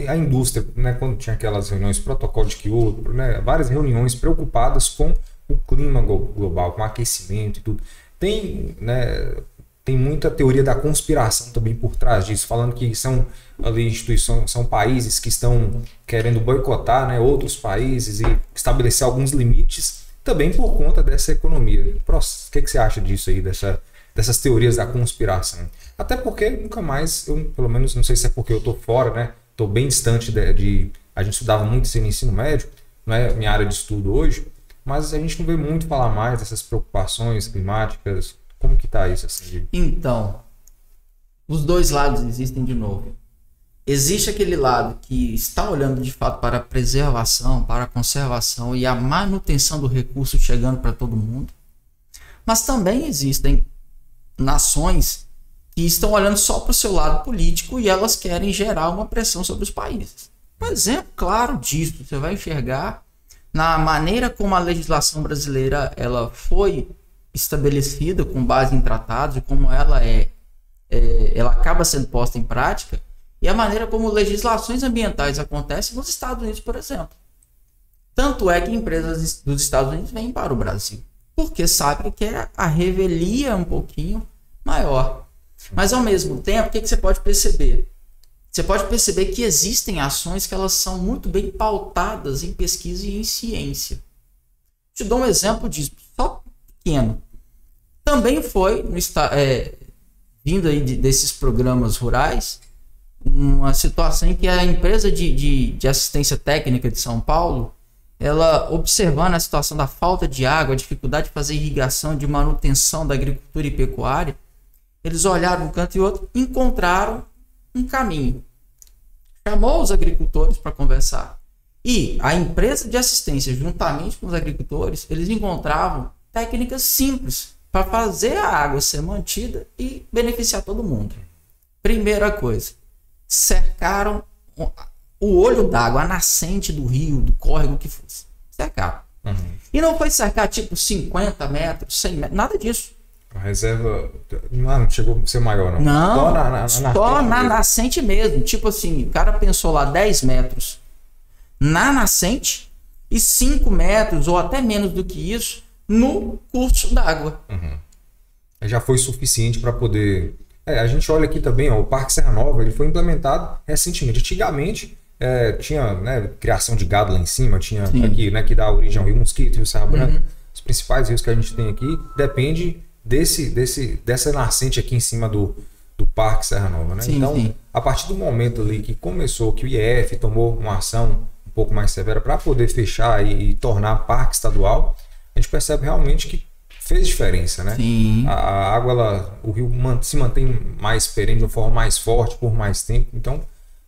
a indústria, né, quando tinha aquelas reuniões, protocolo de Kyoto, né, várias reuniões preocupadas com o clima global, com o aquecimento e tudo. Tem, né, tem muita teoria da conspiração também por trás disso, falando que são ali instituições, são países que estão querendo boicotar, né, outros países e estabelecer alguns limites também por conta dessa economia. O que você acha disso aí, dessas teorias da conspiração? Até porque nunca mais, eu, pelo menos, não sei se é porque eu tô fora, né? Tô bem distante a gente estudava muito isso no ensino médio, não é minha área de estudo hoje, mas a gente não vê muito falar mais dessas preocupações climáticas. Como que tá isso assim? Então, os dois lados existem de novo. Existe aquele lado que está olhando de fato para a preservação, para a conservação e a manutenção do recurso chegando para todo mundo. Mas também existem nações que estão olhando só para o seu lado político e elas querem gerar uma pressão sobre os países. Um exemplo claro disso, você vai enxergar na maneira como a legislação brasileira ela foi estabelecida com base em tratados e como ela ela acaba sendo posta em prática, e a maneira como legislações ambientais acontecem nos Estados Unidos, por exemplo. Tanto é que empresas dos Estados Unidos vêm para o Brasil, porque sabem que a revelia um pouquinho maior. Mas ao mesmo tempo, o que você pode perceber? Você pode perceber que existem ações que elas são muito bem pautadas em pesquisa e em ciência. Te dou um exemplo disso, só pequeno. Também foi, vindo aí desses programas rurais, uma situação em que a empresa de assistência técnica de São Paulo, ela observando a situação da falta de água, a dificuldade de fazer irrigação, de manutenção da agricultura e pecuária, eles olharam um canto e outro, encontraram um caminho. Chamou os agricultores para conversar. E a empresa de assistência, juntamente com os agricultores, eles encontravam técnicas simples para fazer a água ser mantida e beneficiar todo mundo. Primeira coisa, cercaram o olho d'água, a nascente do rio, do córrego que fosse. Cercaram. Uhum. E não foi cercar tipo 50 metros, 100 metros, nada disso. A reserva não chegou a ser maior, não. Não, só na nascente mesmo. Tipo assim, o cara pensou lá 10 metros na nascente e 5 metros ou até menos do que isso no curso d'água. Uhum. Já foi suficiente para poder... a gente olha aqui também, ó, o Parque Serra Nova, ele foi implementado recentemente. Antigamente, tinha, né, criação de gado lá em cima, tinha aqui, né, que dá origem ao Rio Mosquito e Rio Serra Branca. Os principais rios que a gente tem aqui depende dessa nascente aqui em cima do Parque Serra Nova, né? Então, a partir do momento ali que começou, que o IF tomou uma ação um pouco mais severa para poder fechar e tornar parque estadual, a gente percebe realmente que fez diferença, né? A água, o rio se mantém mais perene de uma forma mais forte por mais tempo, então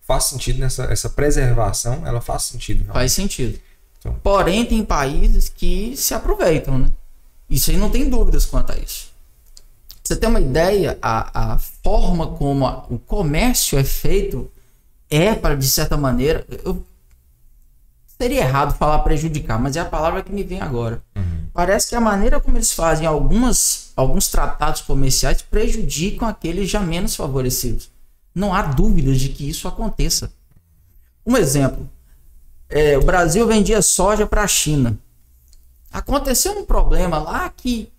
faz sentido essa preservação, ela faz sentido. Realmente. Faz sentido. Então, porém, tem países que se aproveitam, né? Isso aí não tem dúvidas quanto a isso. Pra você ter uma ideia, a forma como o comércio é feito para, de certa maneira, seria errado falar prejudicar, mas é a palavra que me vem agora. Parece que a maneira como eles fazem alguns tratados comerciais prejudicam aqueles já menos favorecidos. Não há dúvidas de que isso aconteça. Um exemplo, o Brasil vendia soja para a China. Aconteceu um problema lá que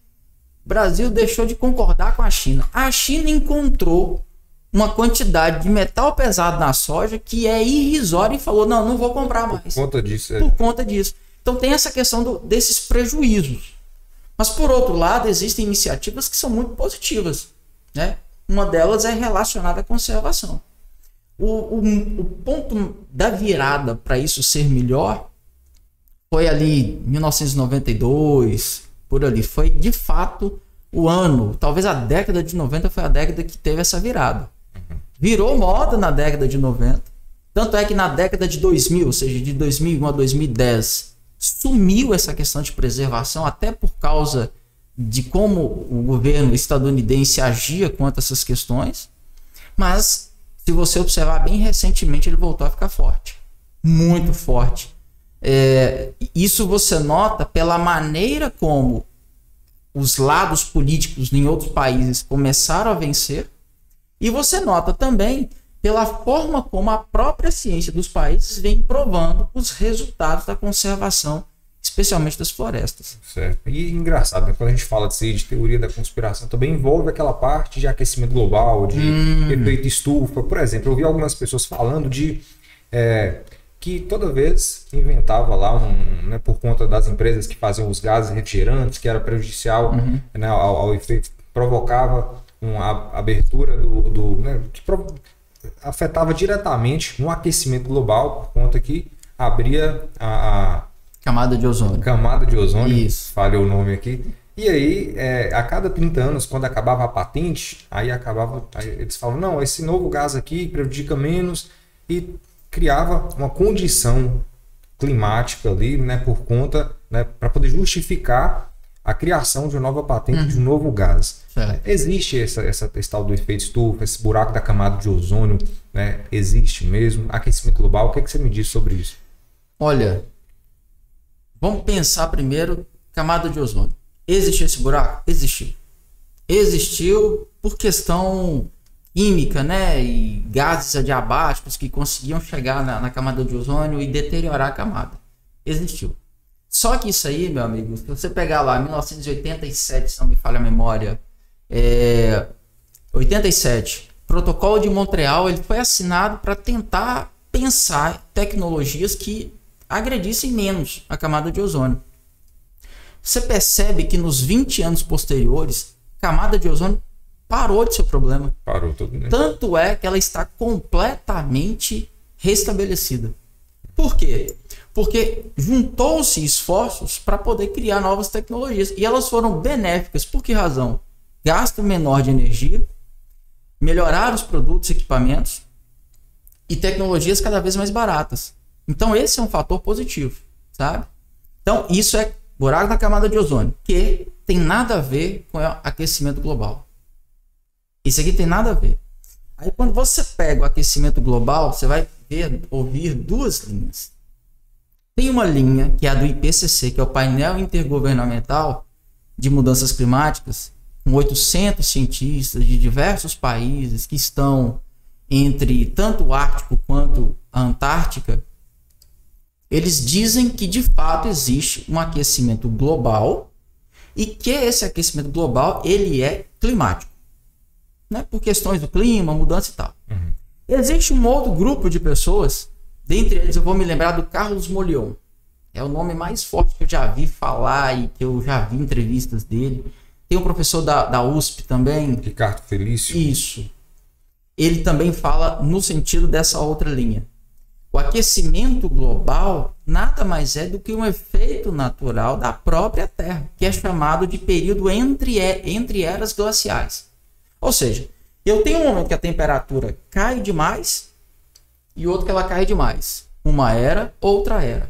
o Brasil deixou de concordar com a China. A China encontrou uma quantidade de metal pesado na soja que é irrisória e falou, não vou comprar mais. Por conta disso. Por conta disso. Então tem essa questão desses prejuízos. Mas por outro lado, existem iniciativas que são muito positivas, né? Uma delas é relacionada à conservação. O ponto da virada para isso ser melhor foi ali 1992, por ali. Foi de fato o ano, talvez a década de 90 foi a década que teve essa virada. Virou moda na década de 90. Tanto é que na década de 2000, ou seja, de 2001 a 2010, sumiu essa questão de preservação, até por causa de como o governo estadunidense agia quanto a essas questões. Mas, se você observar bem recentemente, ele voltou a ficar forte. Muito forte. Isso você nota pela maneira como os lados políticos em outros países começaram a vencer, e você nota também pela forma como a própria ciência dos países vem provando os resultados da conservação, especialmente das florestas. Certo. E engraçado, né? Quando a gente fala de teoria da conspiração, também envolve aquela parte de aquecimento global, de efeito estufa. Por exemplo, eu vi algumas pessoas falando de que toda vez inventava lá, né, por conta das empresas que faziam os gases refrigerantes, que era prejudicial, né, ao efeito, provocava uma abertura né, que afetava diretamente no aquecimento global, por conta que abria a camada de ozônio. Camada de ozônio, isso. Falei o nome aqui. E aí, a cada 30 anos, quando acabava a patente, aí eles falavam, não, esse novo gás aqui prejudica menos, e criava uma condição climática ali, né, por conta, né, para poder justificar a criação de uma nova patente, de um novo gás. Existe esse tal do efeito estufa, esse buraco da camada de ozônio, né, existe mesmo. Aquecimento global, o que você me diz sobre isso? Olha, vamos pensar primeiro, camada de ozônio. Existiu esse buraco? Existiu. Existiu por questão química, né? E gases adiabáticos que conseguiam chegar na camada de ozônio e deteriorar a camada. Existiu. Só que isso aí, meu amigo, se você pegar lá 1987, se não me falha a memória, 87, Protocolo de Montreal, ele foi assinado para tentar pensar tecnologias que agredissem menos a camada de ozônio. Você percebe que nos 20 anos posteriores, a camada de ozônio parou de ser problema. Parou tudo, né? Tanto é que ela está completamente restabelecida. Por quê? Porque juntou-se esforços para poder criar novas tecnologias. E elas foram benéficas. Por que razão? Gasto menor de energia, melhorar os produtos e equipamentos e tecnologias cada vez mais baratas. Então esse é um fator positivo, sabe? Então isso é buraco na camada de ozônio, que tem nada a ver com o aquecimento global. Isso aqui tem nada a ver. Aí quando você pega o aquecimento global, você vai ouvir duas linhas. Tem uma linha que é a do IPCC, que é o Painel Intergovernamental de Mudanças Climáticas, com 800 cientistas de diversos países que estão entre tanto o Ártico quanto a Antártica. Eles dizem que de fato existe um aquecimento global e que esse aquecimento global ele é climático, né? Por questões do clima, mudança e tal. Existe um outro grupo de pessoas, dentre eles eu vou me lembrar do Carlos Molion. É o nome mais forte que eu já vi falar e que eu já vi entrevistas dele. Tem um professor da USP também. Ricardo Felício. Isso. Ele também fala no sentido dessa outra linha. O aquecimento global nada mais é do que um efeito natural da própria Terra, que é chamado de período entre eras glaciais. Ou seja, eu tenho um momento que a temperatura cai demais e outro que ela cai demais. Uma era, outra era.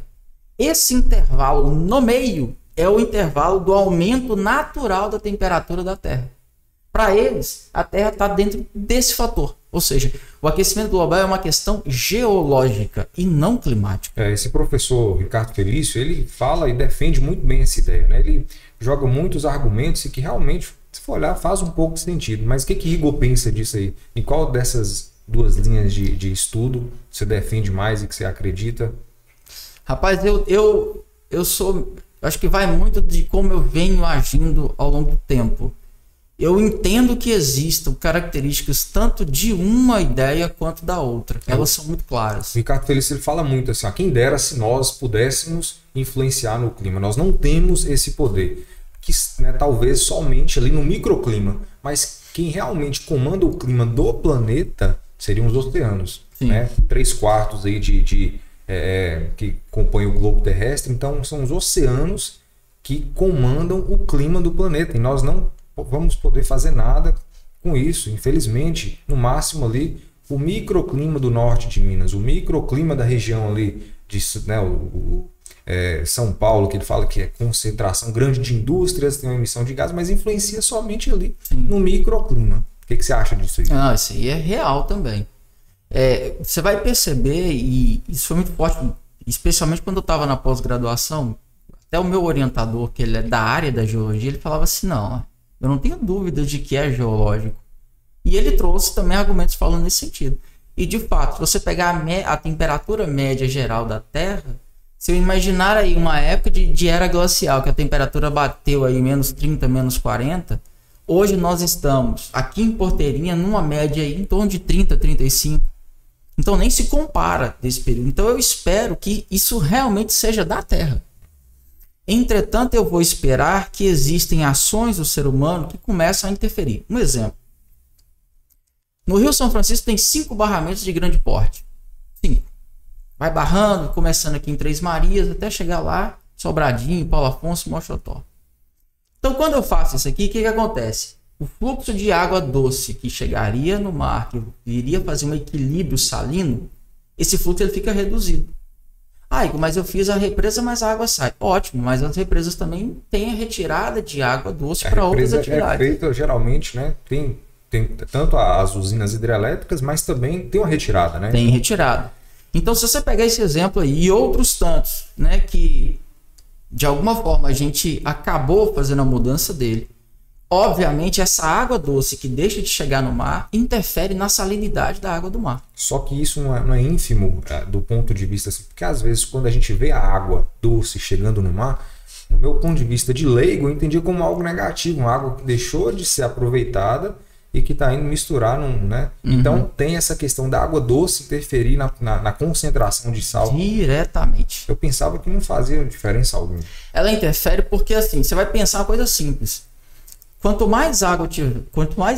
Esse intervalo no meio é o intervalo do aumento natural da temperatura da Terra. Para eles, a Terra está dentro desse fator. Ou seja, o aquecimento global é uma questão geológica e não climática. Esse professor Ricardo Felício, ele fala e defende muito bem essa ideia, né? Ele joga muitos argumentos e que realmente, se for olhar, faz um pouco de sentido. Mas o que Igor pensa disso aí? Em qual dessas duas linhas de estudo você defende mais e que você acredita? Rapaz, eu acho que vai muito de como eu venho agindo ao longo do tempo. Eu entendo que existam características tanto de uma ideia quanto da outra. Elas são muito claras. O Ricardo Felício ele fala muito assim, quem dera se nós pudéssemos influenciar no clima. Nós não temos esse poder. Que, né, talvez somente ali no microclima. Mas quem realmente comanda o clima do planeta seriam os oceanos. Né? 3/4 aí que compõem o globo terrestre. Então são os oceanos que comandam o clima do planeta. E nós não vamos poder fazer nada com isso, infelizmente. No máximo ali o microclima do norte de Minas, o microclima da região ali de, né, São Paulo, que ele fala que é concentração grande de indústrias, tem uma emissão de gás, mas influencia somente ali no microclima. O que você acha disso aí? Isso aí é real também. Você vai perceber, e isso foi muito forte, especialmente quando eu estava na pós-graduação, até o meu orientador, que ele é da área da geologia, ele falava assim, não, eu não tenho dúvida de que é geológico. E ele trouxe também argumentos falando nesse sentido. E de fato, se você pegar a temperatura média geral da Terra, se eu imaginar aí uma época de era glacial, que a temperatura bateu aí menos 30, menos 40, hoje nós estamos aqui em Porteirinha numa média aí em torno de 30, 35. Então nem se compara desse período. Então eu espero que isso realmente seja da Terra. Entretanto, eu vou esperar que existem ações do ser humano que começam a interferir. Um exemplo. No Rio São Francisco tem 5 barramentos de grande porte. 5. Vai barrando, começando aqui em Três Marias, até chegar lá, Sobradinho, Paulo Afonso e Mochotó. Então, quando eu faço isso aqui, o que acontece? O fluxo de água doce que chegaria no mar, que iria fazer um equilíbrio salino, esse fluxo ele fica reduzido. Ah, Igor, mas eu fiz a represa, mas a água sai. Ótimo, mas as represas também têm a retirada de água doce para outras atividades. É feita geralmente, né? Tem tanto as usinas hidrelétricas, mas também tem uma retirada, né? Tem retirada. Então, se você pegar esse exemplo aí e outros tantos, né, que de alguma forma a gente acabou fazendo a mudança dele, obviamente essa água doce que deixa de chegar no mar interfere na salinidade da água do mar. Só que isso não é ínfimo do ponto de vista assim, porque às vezes quando a gente vê a água doce chegando no mar, no meu ponto de vista de leigo, eu entendi como algo negativo, uma água que deixou de ser aproveitada e que está indo misturar, né? Então tem essa questão da água doce interferir na concentração de sal. Diretamente. Eu pensava que não fazia diferença alguma. Ela interfere porque assim, você vai pensar uma coisa simples. Quanto mais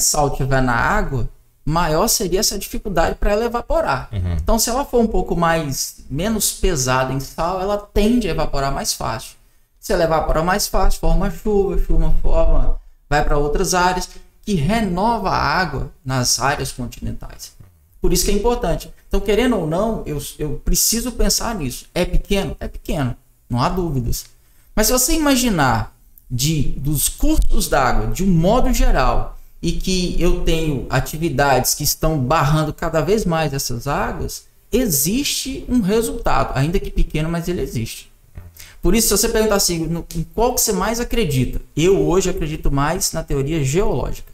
sal tiver na água, maior seria essa dificuldade para ela evaporar. Então, se ela for um pouco menos pesada em sal, ela tende a evaporar mais fácil. Se ela evapora mais fácil, forma chuva, vai para outras áreas, que renova a água nas áreas continentais. Por isso que é importante. Então, querendo ou não, eu preciso pensar nisso. É pequeno? É pequeno, não há dúvidas. Mas se você imaginar dos cursos d'água de um modo geral e que eu tenho atividades que estão barrando cada vez mais essas águas, existe um resultado, ainda que pequeno, mas ele existe. Por isso, se você perguntar assim, em qual que você mais acredita? Eu hoje acredito mais na teoria geológica.